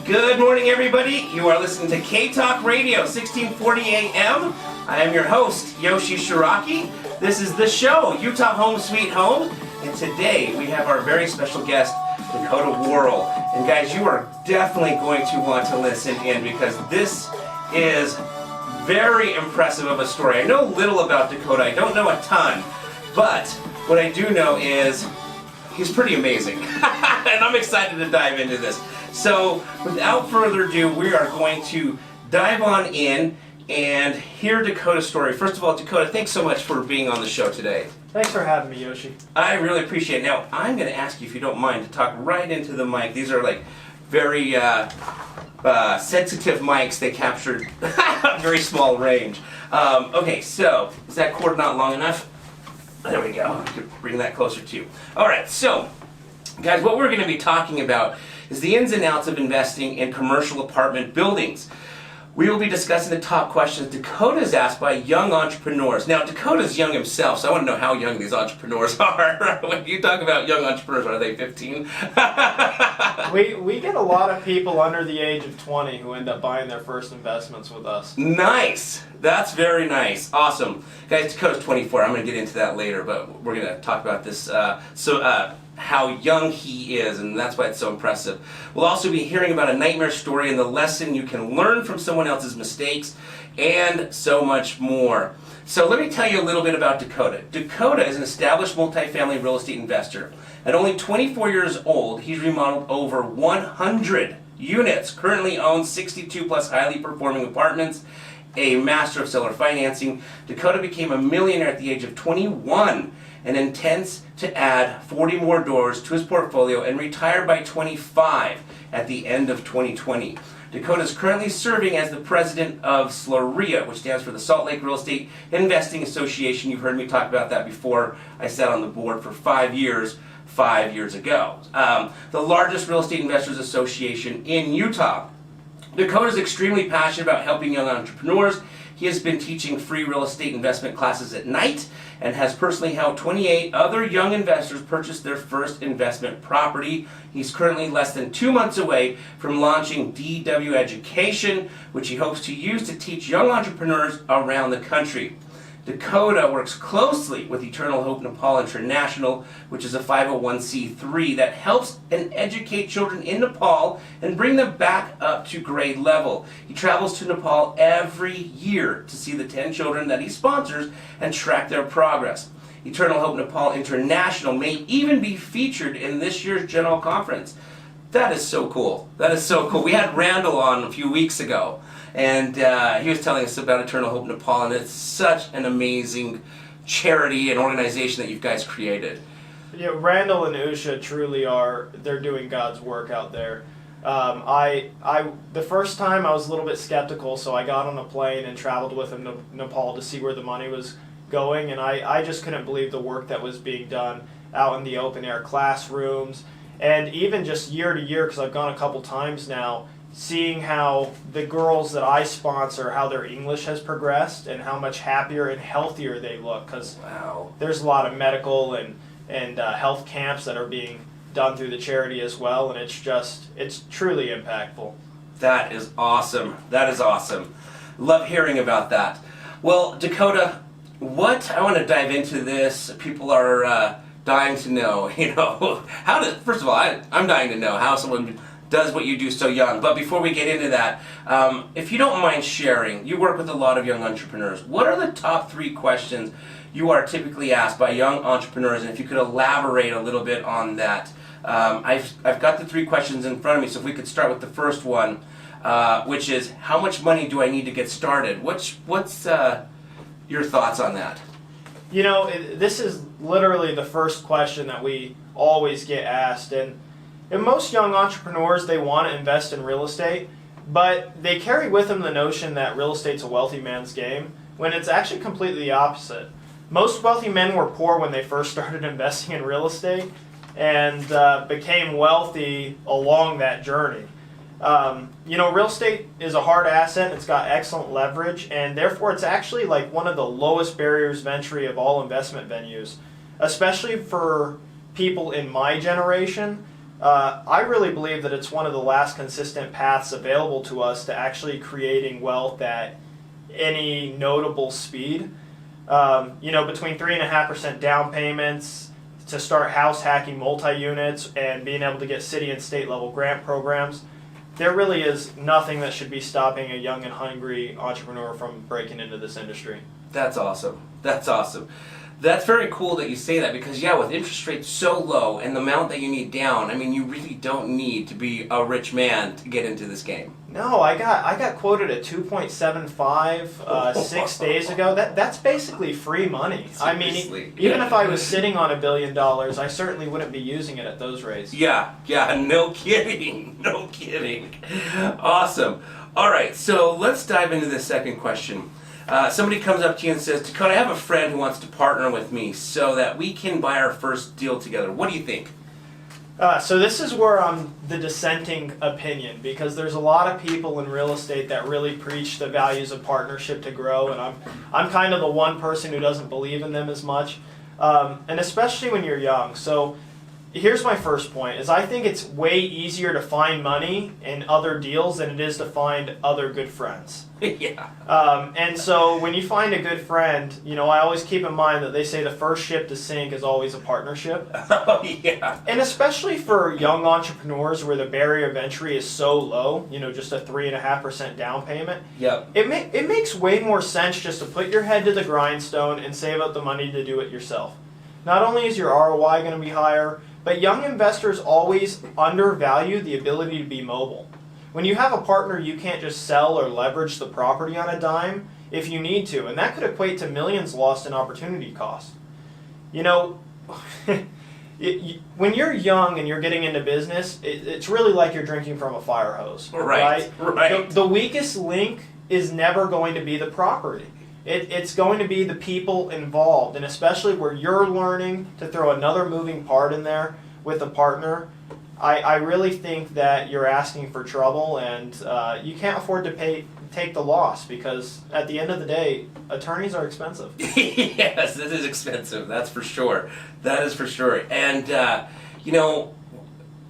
Good morning, everybody. You are listening to K-Talk Radio, 1640 AM. I am your host, Yoshi Shiraki. This is the show, Utah Home Sweet Home. And today we have our very special guest, Dakota Worrell. And guys, you are definitely going to want to listen in because this is very impressive of a story. I know little about Dakota. I don't know a ton. But what I do know is he's pretty amazing. And I'm excited to dive into this. So, without further ado, we are going to dive on in and hear Dakota's story. First of all, Dakota, thanks so much for being on the show today. Thanks for having me, Yoshi. I really appreciate it. Now, I'm going to ask you, if you don't mind, to talk right into the mic. These are like very sensitive mics. They captured a very small range. Okay, so, is that cord not long enough? There we go. I could bring that closer to you. All right, so, guys, what we're going to be talking about is the ins and outs of investing in commercial apartment buildings. We will be discussing the top questions Dakota is asked by young entrepreneurs. Now, Dakota's young himself, so I want to know how young these entrepreneurs are. When you talk about young entrepreneurs, are they 15? We get a lot of people under the age of 20 who end up buying their first investments with us. Nice. That's very nice. Awesome. Guys, Dakota's 24. I'm going to get into that later, but we're going to talk about this. How young he is, and that's why it's so impressive. We'll also be hearing about a nightmare story and the lesson you can learn from someone else's mistakes, and so much more. So let me tell you a little bit about Dakota. Dakota is an established multifamily real estate investor. At only 24 years old, he's remodeled over 100 units, currently owns 62 plus highly performing apartments, a master of seller financing. Dakota became a millionaire at the age of 21 and intends to add 40 more doors to his portfolio and retire by 25 at the end of 2020. Dakota is currently serving as the president of SLREA, which stands for the Salt Lake Real Estate Investing Association. You've heard me talk about that before. I sat on the board for 5 years ago. The largest real estate investors association in Utah. Dakota is extremely passionate about helping young entrepreneurs. He has been teaching free real estate investment classes at night and has personally helped 28 other young investors purchase their first investment property. He's currently less than 2 months away from launching DW Education, which he hopes to use to teach young entrepreneurs around the country. Dakota works closely with Eternal Hope Nepal International, which is a 501c3 that helps and educate children in Nepal and bring them back up to grade level. He travels to Nepal every year to see the 10 children that he sponsors and track their progress. Eternal Hope Nepal International may even be featured in this year's General Conference. That is so cool. That is so cool. We had Randall on a few weeks ago, and he was telling us about Eternal Hope Nepal, and it's such an amazing charity and organization that you guys created. Yeah, Randall and Usha truly they're doing God's work out there. The first time I was a little bit skeptical, so I got on a plane and traveled with him to Nepal to see where the money was going, and I just couldn't believe the work that was being done out in the open air classrooms, and even just year to year, because I've gone a couple times now, seeing how the girls that I sponsor, how their English has progressed and how much happier and healthier they look, because there's a lot of medical and health camps that are being done through the charity as well, and it's truly impactful. That is awesome. That is awesome. Love hearing about that. Well, Dakota, I want to dive into this. People are dying to know, first of all, I'm dying to know how someone does what you do so young. But before we get into that, if you don't mind sharing, you work with a lot of young entrepreneurs. What are the top 3 questions you are typically asked by young entrepreneurs? And if you could elaborate a little bit on that. I've got the 3 questions in front of me, so if we could start with the first one, which is, how much money do I need to get started? What's your thoughts on that? This is literally the first question that we always get asked, and most young entrepreneurs, they want to invest in real estate, but they carry with them the notion that real estate's a wealthy man's game, when it's actually completely the opposite. Most wealthy men were poor when they first started investing in real estate and became wealthy along that journey. Real estate is a hard asset. It's got excellent leverage, and therefore it's actually like one of the lowest barriers of entry of all investment venues, especially for people in my generation I really believe that it's one of the last consistent paths available to us to actually creating wealth at any notable speed. Between 3.5% down payments to start house hacking multi-units and being able to get city and state level grant programs, there really is nothing that should be stopping a young and hungry entrepreneur from breaking into this industry. That's awesome. That's awesome. That's very cool that you say that because, yeah, with interest rates so low and the amount that you need down, I mean, you really don't need to be a rich man to get into this game. No, I got quoted at 2.75 6 days ago. That's basically free money. Seriously. I mean, even if I was sitting on $1 billion, I certainly wouldn't be using it at those rates. Yeah, no kidding. No kidding. Awesome. All right, so let's dive into the second question. Somebody comes up to you and says, Dakota, I have a friend who wants to partner with me so that we can buy our first deal together. What do you think? So this is where I'm the dissenting opinion, because there's a lot of people in real estate that really preach the values of partnership to grow, and I'm kind of the one person who doesn't believe in them as much, and especially when you're young. So here's my first point, is I think it's way easier to find money in other deals than it is to find other good friends. Yeah. And so when you find a good friend, I always keep in mind that they say the first ship to sink is always a partnership. Oh, yeah. And especially for young entrepreneurs where the barrier of entry is so low, just a 3.5% down payment. Yep. It makes way more sense just to put your head to the grindstone and save up the money to do it yourself. Not only is your ROI going to be higher, but young investors always undervalue the ability to be mobile. When you have a partner, you can't just sell or leverage the property on a dime if you need to, and that could equate to millions lost in opportunity cost. When you're young and you're getting into business, it's really like you're drinking from a fire hose. Right. The weakest link is never going to be the property. It's going to be the people involved, and especially where you're learning to throw another moving part in there with a partner. I really think that you're asking for trouble, and you can't afford to take the loss, because at the end of the day, attorneys are expensive. Yes, it is expensive. That's for sure. That is for sure. And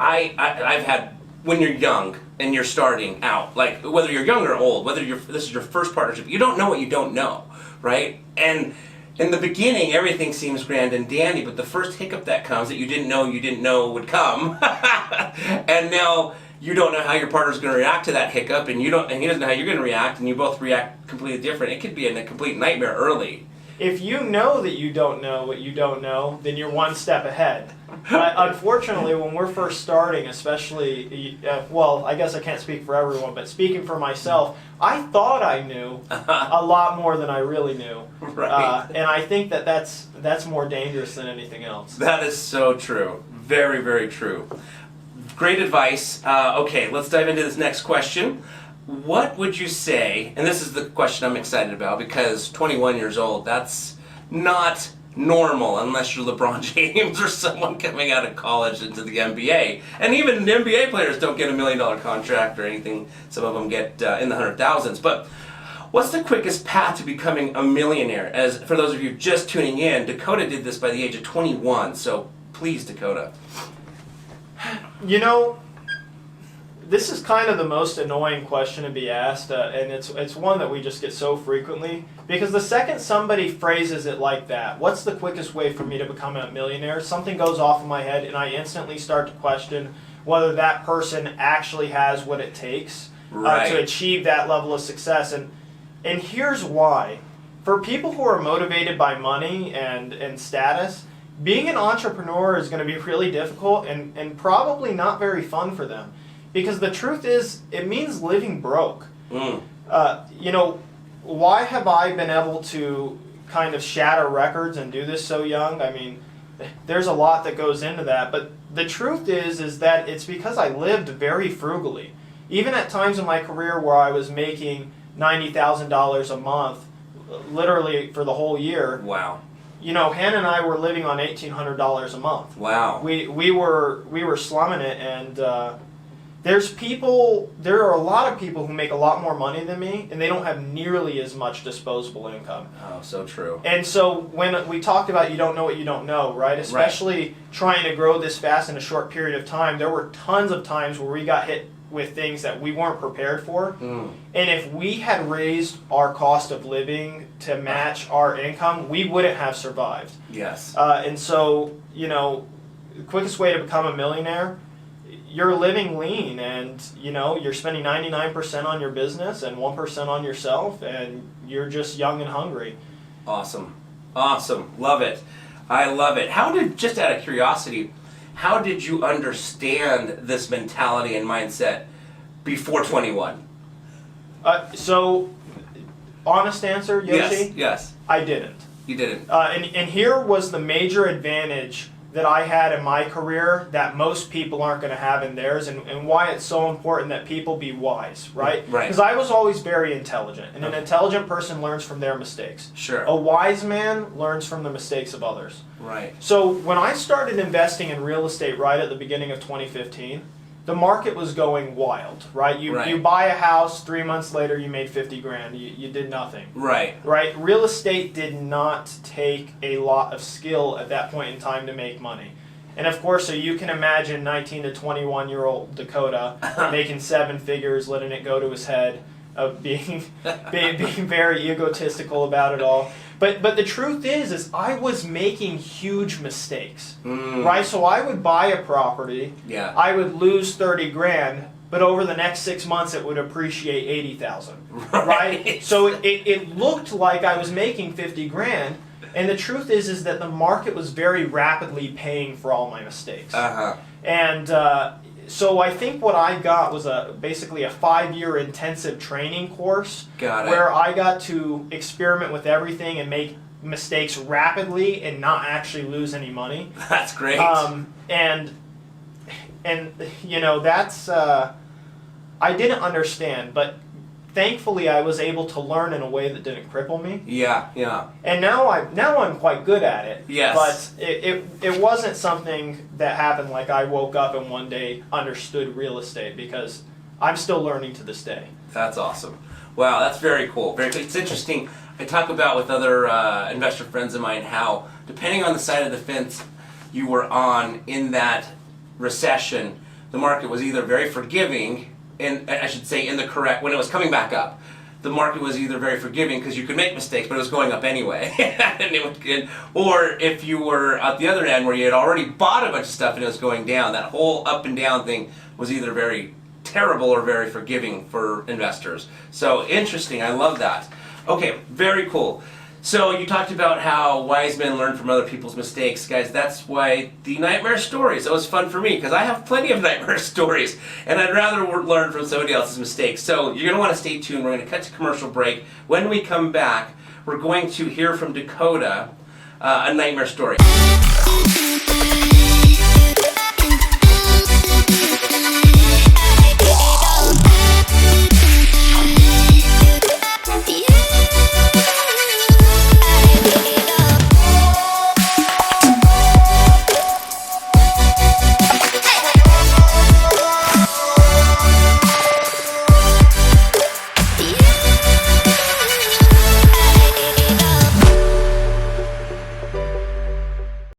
I've had, when you're young and you're starting out, like whether you're young or old, whether this is your first partnership, you don't know what you don't know, right? And in the beginning, everything seems grand and dandy, but the first hiccup that comes that you didn't know would come, and now you don't know how your partner's going to react to that hiccup, and he doesn't know how you're going to react, and you both react completely different. It could be a complete nightmare early. If you know that you don't know what you don't know, then you're one step ahead. But unfortunately, when we're first starting, especially, I guess I can't speak for everyone, but speaking for myself, I thought I knew a lot more than I really knew. Right. And I think that's more dangerous than anything else. That is so true. Very, very true. Great advice. Okay, let's dive into this next question. What would you say, and this is the question I'm excited about, because 21 years old, that's not normal unless you're LeBron James or someone coming out of college into the NBA. And even NBA players don't get $1 million contract or anything. Some of them get in the 100,000s. But what's the quickest path to becoming a millionaire? As for those of you just tuning in, Dakota did this by the age of 21. So please, Dakota. This is kind of the most annoying question to be asked, and it's one that we just get so frequently, because the second somebody phrases it like that, what's the quickest way for me to become a millionaire, something goes off in my head and I instantly start to question whether that person actually has what it takes to achieve that level of success. And here's why. For people who are motivated by money and status, being an entrepreneur is going to be really difficult and probably not very fun for them. Because the truth is, it means living broke. Why have I been able to kind of shatter records and do this so young? I mean, there's a lot that goes into that. But the truth is that it's because I lived very frugally. Even at times in my career where I was making $90,000 a month, literally for the whole year. Wow. Hannah and I were living on $1,800 a month. Wow. We were slumming it, and there are a lot of people who make a lot more money than me, and they don't have nearly as much disposable income. Oh, so true. And so when we talked about you don't know what you don't know, right? Especially trying to grow this fast in a short period of time, there were tons of times where we got hit with things that we weren't prepared for. And if we had raised our cost of living to match our income, we wouldn't have survived. Yes. And so, the quickest way to become a millionaire, you're living lean, and you're spending 99% on your business and 1% on yourself, and you're just young and hungry. Awesome. Love it. I love it. Just out of curiosity, how did you understand this mentality and mindset before 21? So, honest answer, Yoshi? Yes. I didn't. You didn't. And here was the major advantage that I had in my career that most people aren't going to have in theirs, and why it's so important that people be wise, right? Right. Because I was always very intelligent, and an intelligent person learns from their mistakes. Sure. A wise man learns from the mistakes of others. Right. So when I started investing in real estate right at the beginning of 2015, the market was going wild, right? You buy a house, 3 months later you made 50 grand. You did nothing. Right. Right? Real estate did not take a lot of skill at that point in time to make money. And of course, so you can imagine 19 to 21-year-old Dakota making 7 figures, letting it go to his head, being very egotistical about it all. But the truth is I was making huge mistakes, right? So I would buy a property, I would lose 30 grand, but over the next 6 months it would appreciate 80,000, right? So it looked like I was making 50 grand, and the truth is that the market was very rapidly paying for all my mistakes. And so I think what I got was basically a 5-year intensive training course where I got to experiment with everything and make mistakes rapidly and not actually lose any money. That's great. And that's I didn't understand, but thankfully I was able to learn in a way that didn't cripple me. Yeah. And now I'm quite good at it. Yes. But it wasn't something that happened like I woke up and one day understood real estate, because I'm still learning to this day. That's awesome. Wow, that's very cool. Very cool. It's interesting. I talk about with other investor friends of mine how, depending on the side of the fence you were on in that recession, the market was either very forgiving, and I should say when it was coming back up, the market was either very forgiving because you could make mistakes, but it was going up anyway. Or if you were at the other end where you had already bought a bunch of stuff and it was going down, that whole up and down thing was either very terrible or very forgiving for investors. So interesting, I love that. Okay, very cool. So you talked about how wise men learn from other people's mistakes. Guys, that's why the nightmare stories, that was fun for me, because I have plenty of nightmare stories, and I'd rather learn from somebody else's mistakes. So you're going to want to stay tuned. We're going to cut to commercial break. When we come back, we're going to hear from Dakota a nightmare story.